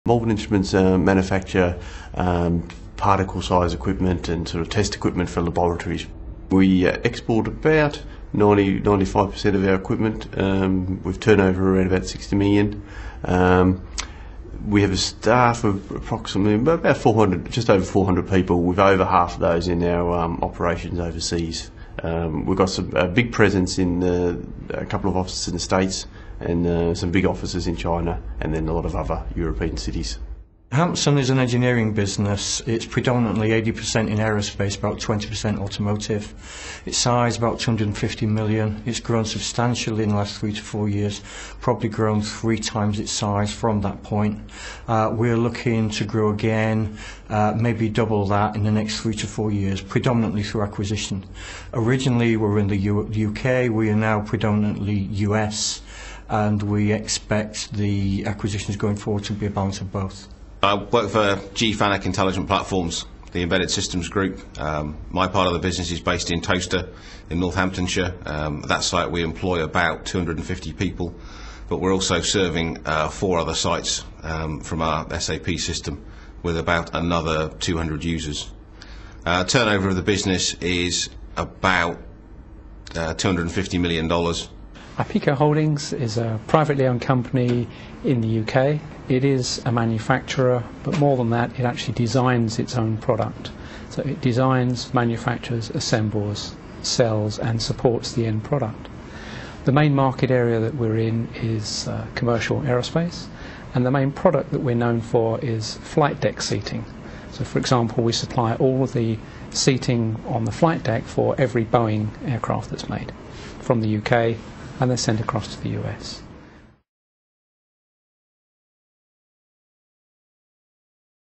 Malvern Instruments manufacture particle size equipment and sort of test equipment for laboratories. We export about 95% of our equipment, with turnover around about 60 million. We have a staff of approximately about 400, just over 400 people, with over half of those in our operations overseas. We've got a big presence in a couple of offices in the States and some big offices in China, and then a lot of other European cities. Hampson is an engineering business. It's predominantly 80% in aerospace, about 20% automotive. Its size about 250 million. It's grown substantially in the last 3 to 4 years, probably grown 3 times its size from that point. We're looking to grow again, maybe double that in the next 3 to 4 years, predominantly through acquisition. Originally we were in the UK, we are now predominantly US, and we expect the acquisitions going forward to be a balance of both. I work for GE Fanuc Intelligent Platforms, the Embedded Systems Group. My part of the business is based in Towcester in Northamptonshire. At that site we employ about 250 people, but we're also serving 4 other sites from our SAP system with about another 200 users. Turnover of the business is about $250 million. IPECO Holdings is a privately owned company in the UK. It is a manufacturer, but more than that, it actually designs its own product. So it designs, manufactures, assembles, sells and supports the end product. The main market area that we're in is commercial aerospace, and the main product that we're known for is flight deck seating. So for example, we supply all of the seating on the flight deck for every Boeing aircraft that's made from the UK, and they're sent across to the US.